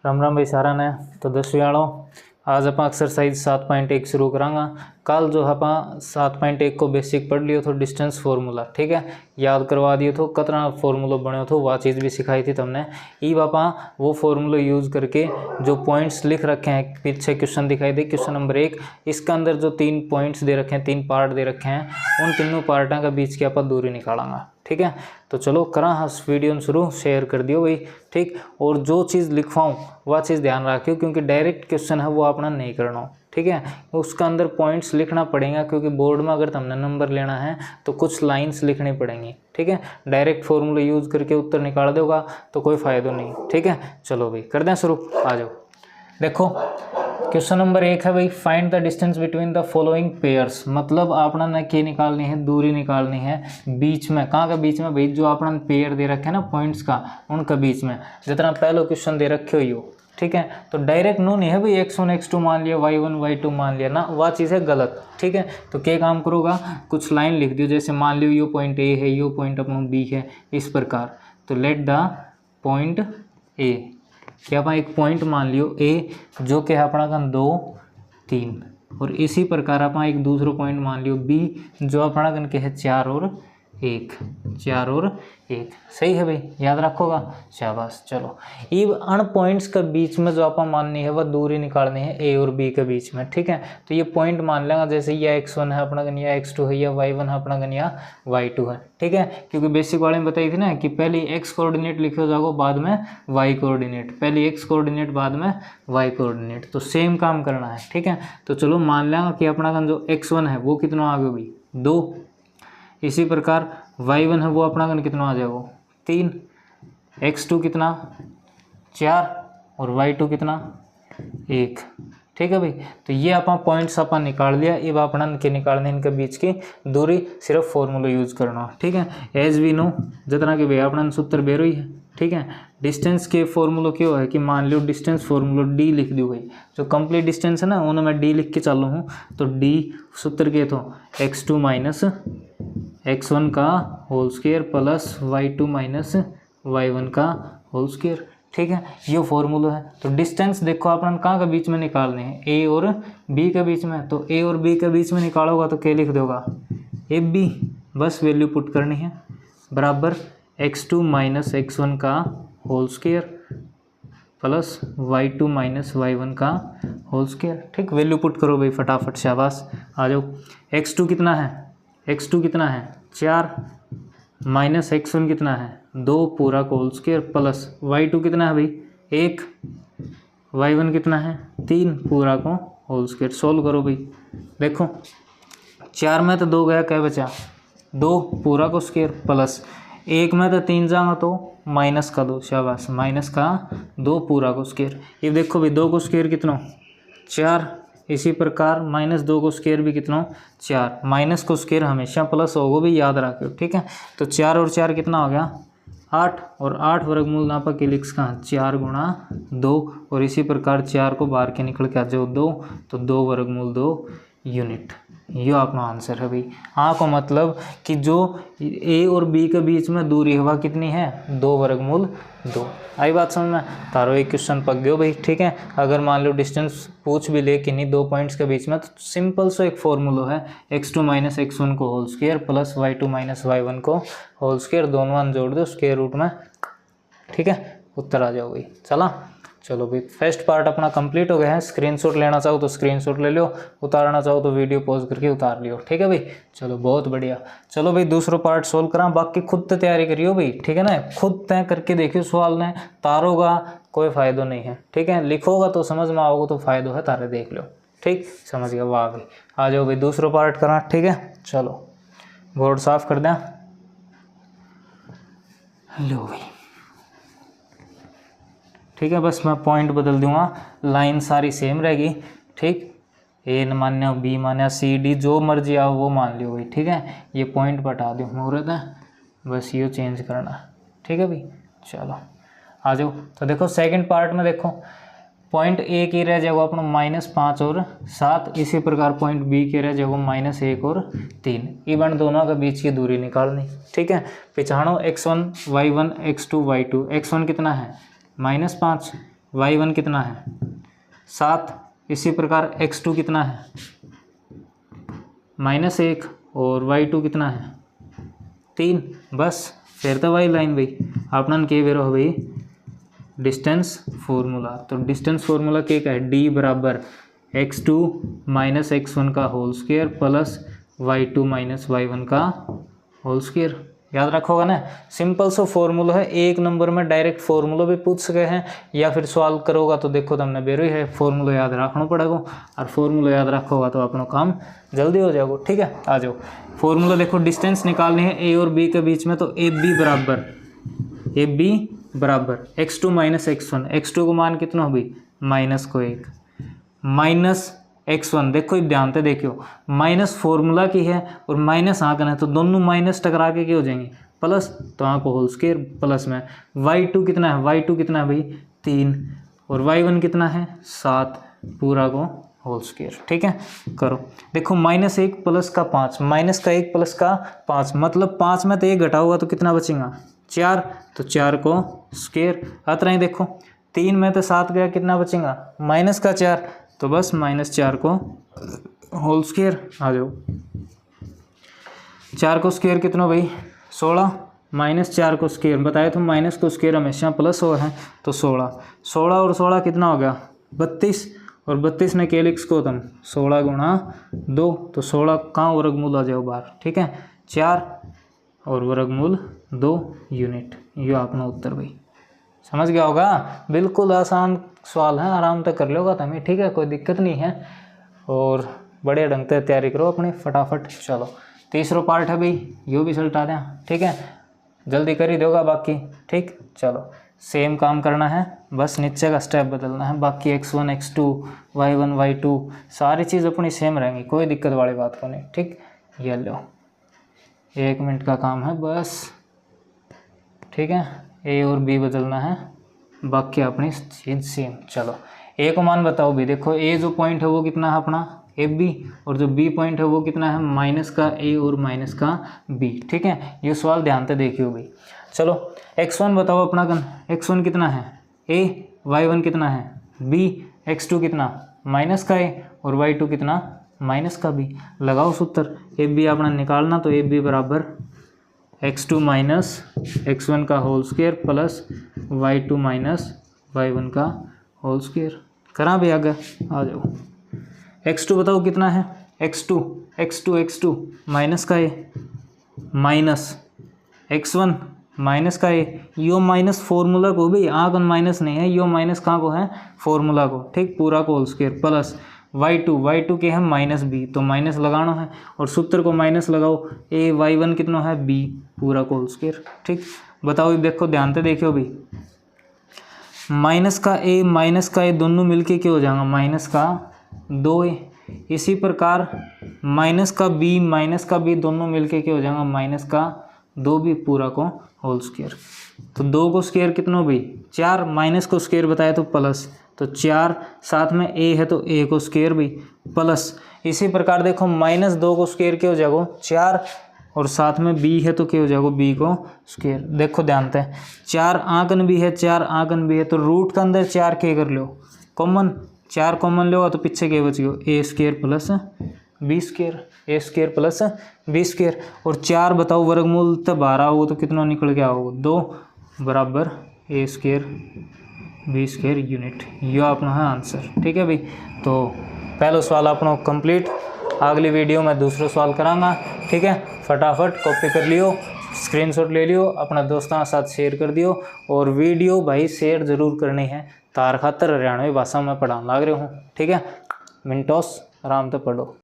राम राम भाई सारा ने। तो 10वीं वालों आज आप एक्सरसाइज 7.1 शुरू करांगा। कल जो आप 7.1 को बेसिक पढ़ लियो तो डिस्टेंस फार्मूला, ठीक है, याद करवा दियो तो कितना फार्मूला बने तो वह चीज़ भी सिखाई थी तुमने। ई बापा वो फार्मूला यूज़ करके जो पॉइंट्स लिख रखे हैं, पीछे क्वेश्चन दिखाई दे, क्वेश्चन नंबर 1, इसके अंदर जो 3 पॉइंट्स दे रखे हैं, 3 पार्ट दे रखे हैं, उन तीनों पार्टों का बीच की आप दूरी निकालेंगे, ठीक है। तो चलो करा हाँ वीडियो शुरू, शेयर कर दियो भाई, ठीक। और जो चीज़ लिखवाऊँ वह चीज़ ध्यान रखियो, क्योंकि डायरेक्ट क्वेश्चन है वो अपना नहीं करना, ठीक है। उसका अंदर पॉइंट्स लिखना पड़ेगा, क्योंकि बोर्ड में अगर तुमने नंबर लेना है तो कुछ लाइंस लिखनी पड़ेंगी, ठीक है। डायरेक्ट फॉर्मूला यूज़ करके उत्तर निकाल दोगा तो कोई फ़ायदा नहीं, ठीक है। चलो भाई कर दें शुरू, आ जाओ। देखो क्वेश्चन नंबर 1 है भाई, find the distance between the following pairs. मतलब आपने न क्या निकालनी है, दूरी निकालनी है बीच में। कहाँ का बीच में भाई? जो आपने पेयर दे रखे हैं ना पॉइंट्स का, उनका बीच में। जितना पहले क्वेश्चन दे रखे हो यो, ठीक है। तो डायरेक्ट नो नहीं है भाई x1 x2 मान लिया, y1 y2 मान लिया ना, वह चीज़ है गलत, ठीक है। तो क्या काम करोगा, कुछ लाइन लिख दियो, जैसे मान लियो यो पॉइंट ए है, यो पॉइंट अपना बी है, इस प्रकार। तो लेट द पॉइंट ए, क्या आप एक पॉइंट मान लियो ए जो कि अपना का 2 3, और इसी प्रकार आप एक दूसरा पॉइंट मान लियो बी जो अपना कन के है 4 और 1, 4 और 1। सही है भाई, याद रखोगा, शाबाश। चलो ये अन पॉइंट्स के बीच में जो आप माननी है वह दूरी निकालनी है ए और बी के बीच में, ठीक है। तो ये पॉइंट मान लेंगे, जैसे यह x1 है अपना गनिया, x2 है, या y1 है अपना गनिया, y2 है, ठीक है। क्योंकि बेसिक वाले में बताई थी ना कि पहले x कोऑर्डिनेट लिखो जाओ, बाद में y कोऑर्डिनेट, पहले x कोऑर्डिनेट बाद में y कोऑर्डिनेट। तो सेम काम करना है, ठीक है। तो चलो मान लेंगे कि अपना जो x1 है वो कितना आ गया भाई 2, इसी प्रकार y1 है वो अपना गन कितना आ जाएगा 3, x2 कितना 4 और y2 कितना 1, ठीक है भाई। तो ये अपन पॉइंट्स अपन निकाल लिया। अब अपना के निकालने इनके बीच की दूरी सिर्फ फॉर्मूला यूज करना, ठीक है। एज वी नो, जितना कि भाई अपना सूत्र बेरो ही है, ठीक है। डिस्टेंस के फॉर्मूला क्यों है कि मान लो डिस्टेंस फॉर्मूला डी लिख दो भाई, जो कंप्लीट डिस्टेंस है ना उन्हें मैं डी लिख के चालू हूँ। तो डी सूत्र के तो x2 माइनस x1 का whole square plus y2 minus y1 का होल स्क्वायर, ठीक है। ये फॉर्मूला है। तो डिस्टेंस देखो अपन कहाँ के बीच में निकालने हैं, ए और बी के बीच में। तो ए और बी के बीच में निकालोगा तो क्या लिख दोगा ए बी, बस वैल्यू पुट करनी है, बराबर x2 माइनस x1 का whole square plus y2 minus y1 का होल स्क्वायर, ठीक। वैल्यू पुट करो भाई फटाफट, शाबाश। आ जाओ, x2 कितना है, x2 कितना है 4, माइनस x1 कितना है 2 पूरा का होल स्क्वायर, प्लस y2 कितना है भाई 1, y1 कितना है 3 पूरा को होल स्क्वायर। सोल्व करो भाई, देखो 4 में तो 2 गया, क्या बचा 2 पूरा को स्क्वायर, प्लस 1 में तो 3 जाएगा तो माइनस का 2, शाबाश, माइनस का 2 पूरा को स्क्वायर। ये देखो भाई 2 को स्क्वायर कितना 4, इसी प्रकार माइनस 2 को स्क्वायर भी कितना 4, माइनस को स्क्वायर हमेशा प्लस होगा भी, याद रखो, ठीक है। तो 4 और 4 कितना हो गया 8, और 8 वर्गमूल नापा के लिख कहाँ 4 गुणा 2, और इसी प्रकार 4 को बाहर के निकल के आ जाओ 2, तो 2 वर्गमूल 2 यूनिट। ये अपना आंसर है भाई। हाँ को मतलब कि जो ए और बी के बीच में दूरी हवा कितनी है 2 वर्गमूल 2। आई बात समझ में? तारो एक क्वेश्चन पक गयो भाई, ठीक है। अगर मान लो डिस्टेंस पूछ भी ले कि नहीं 2 पॉइंट्स के बीच में, तो सिंपल सो एक फॉर्मूला है x2 माइनस x1 को whole square plus y2 minus y1 को होल स्क्वायर, दोनों जोड़ दो स्क्वायर रूट में, ठीक है, उत्तर आ जाओ भाई। चलो भाई फर्स्ट पार्ट अपना कंप्लीट हो गया है। स्क्रीनशॉट लेना चाहो तो स्क्रीनशॉट ले लो, उतारना चाहो तो वीडियो पॉज करके उतार लियो, ठीक है भाई। चलो बहुत बढ़िया। चलो भाई दूसरा पार्ट सोल्व करा, बाकी खुद तो तैयारी करियो भाई, ठीक है ना। खुद तय करके देखियो सवाल ने, तारोगा कोई फ़ायदा नहीं है, ठीक है। लिखोगा तो समझ में आओगे तो फ़ायदा है, तारे देख लो, ठीक, समझ गया, वाह भाई। आ जाओ भाई दूसरा पार्ट करा, ठीक है। चलो बोर्ड साफ कर दें, लो भाई, ठीक है। बस मैं पॉइंट बदल दूंगा, लाइन सारी सेम रहेगी, ठीक। ए न मान्या, बी मान्या, सी डी जो मर्जी आओ वो मान लियो भाई, ठीक है। ये पॉइंट बता दो मुहूर्त है, बस ये चेंज करना, ठीक है भाई। चलो आ जाओ। तो देखो सेकंड पार्ट में देखो पॉइंट ए की रह जाएगा अपना -5 और 7, इसी प्रकार पॉइंट बी के रह जाएगा -1 और 3। इवन दोनों के बीच की दूरी निकालनी, ठीक है। पहचानो x1 y1 x2 y2, x1 कितना है -5, y1 कितना है 7। इसी प्रकार x2 कितना है -1 और y2 कितना है 3। बस फिर तो वही लाइन भाई आपन के बेरो हो भाई डिस्टेंस फॉर्मूला। तो डिस्टेंस फॉर्मूला के का है d बराबर x2 माइनस x1 का whole square plus y2 minus y1 का होल स्क्वायर। याद रखोगा ना, सिंपल सा फॉर्मूला है। एक नंबर में डायरेक्ट फॉर्मूला भी पूछ सके हैं या फिर सॉल्व करोगा तो देखो तुमने बेरो ही है फॉर्मूला याद रखना पड़ेगा और फॉर्मूला याद रखोगा तो अपना काम जल्दी हो जाएगा। ठीक है, आ जाओ फॉर्मूला देखो। डिस्टेंस निकालनी है ए और बी के बीच में, तो ए बी बराबर x2 माइनस x1। x2 को मान कितना हो भाई -1 माइनस x1। देखो ध्यान से देखियो, माइनस फॉर्मूला की है और माइनस आंकन है तो दोनों माइनस टकरा के क्या हो जाएंगे प्लस, तो आंक को होल स्क्वायर प्लस में y2 कितना है भाई 3 और y1 कितना है 7 पूरा को होल स्क्वायर। ठीक है, करो देखो -1 प्लस का 5 माइनस का 1 प्लस का 5 मतलब 5 में तो ये घटा हुआ तो कितना बचेगा 4, तो 4 को स्क्वायर। अतरा ही देखो 3 में तो 7 गया कितना बचेगा माइनस का 4, तो बस -4 को होल स्क्वायर। आ जाओ 4 को स्क्वायर कितना भाई 16 -4 को स्क्वायर बताए तो माइनस को स्क्वायर हमेशा प्लस हो है, तो 16 और 16 कितना हो गया 32 और 32 ने कैलिक्स को तुम 16 गुणा 2, तो 16 कहाँ वर्गमूल आ जाओ बाहर। ठीक है, 4 और वर्गमूल 2 यूनिट। ये अपना उत्तर भाई समझ गया होगा। बिल्कुल आसान सवाल है, आराम से कर लोगा तुम्हें। ठीक है, कोई दिक्कत नहीं है और बड़े ढंग से तैयारी करो अपनी फटाफट। चलो तीसरा पार्ट है भाई, यो भी सल्टा दें। ठीक है, जल्दी कर ही दोगा बाकी। ठीक, चलो सेम काम करना है, बस नीचे का स्टेप बदलना है। बाकी x1 x2 y1 y2 सारी चीज़ अपनी सेम रहेंगी, कोई दिक्कत वाली बात को नहीं। ठीक, ये लो 1 मिनट का काम है बस। ठीक है, ए और बी बदलना है, बाकी अपनी चीज़ सेम। चलो ए को मान बताओ भी। देखो ए जो पॉइंट है वो कितना है अपना ए बी, और जो बी पॉइंट है वो कितना है माइनस का ए और माइनस का बी। ठीक है, ये सवाल ध्यान से देखियो भाई। चलो x1 बताओ अपना कन, x1 कितना है a, y1 कितना है b, x2 कितना माइनस का a और y2 कितना माइनस का b। लगाओ सूत्र ए बी अपना निकालना, तो ए बी बराबर x2 माइनस x1 का whole square plus y2 minus y1 का होल स्क्वायर। करा भी आगे, आ जाओ x2 बताओ कितना है x2 माइनस का a माइनस x1 माइनस का ए, यो माइनस फॉर्मूला को भी आगन माइनस नहीं है, यो माइनस कहाँ को है फॉर्मूला को। ठीक, पूरा को होल स्क्वायर प्लस y2 के है माइनस बी, तो माइनस लगाना है और सूत्र को माइनस लगाओ ए y1 कितना है बी पूरा को होल स्क्वायर। ठीक, बताओ देखो ध्यान से देखियो भी, माइनस का ए दोनों मिलके क्या हो जाएगा माइनस का 2a। इसी प्रकार माइनस का बी दोनों मिलके क्या हो जाएगा माइनस का 2b पूरा को होल स्क्वायर। तो 2 को स्क्वायर कितना भाई 4, माइनस को स्क्वायर बताया तो प्लस, तो 4 साथ में a है तो a को स्क्वायर भाई प्लस। इसी प्रकार देखो -2 को स्क्वायर क्या हो जाएगा 4 और साथ में b है तो क्या हो जाएगा b को स्क्वायर। देखो ध्यान से 4 आंकन भी है तो रूट के अंदर 4 के कर लो कॉमन, 4 कॉमन लोगा तो पीछे क्या बच गया a square plus B square plus B square. और 4 बताओ वर्गमूल तो 12 हो तो कितना निकल के आओ 2 बराबर a square B square unit. यह अपना है आंसर। ठीक है भाई, तो पहला सवाल अपना कंप्लीट। अगली वीडियो में दूसरा सवाल करांगा। ठीक है, फटाफट कॉपी कर लियो, स्क्रीनशॉट ले लियो, अपना दोस्तों के साथ शेयर कर दियो। और वीडियो भाई शेयर ज़रूर करनी है, तार खातर हरियाणवी भाषा में पढ़ाने लग रहे हूँ। ठीक है, मिनटोस आराम से पढ़ो।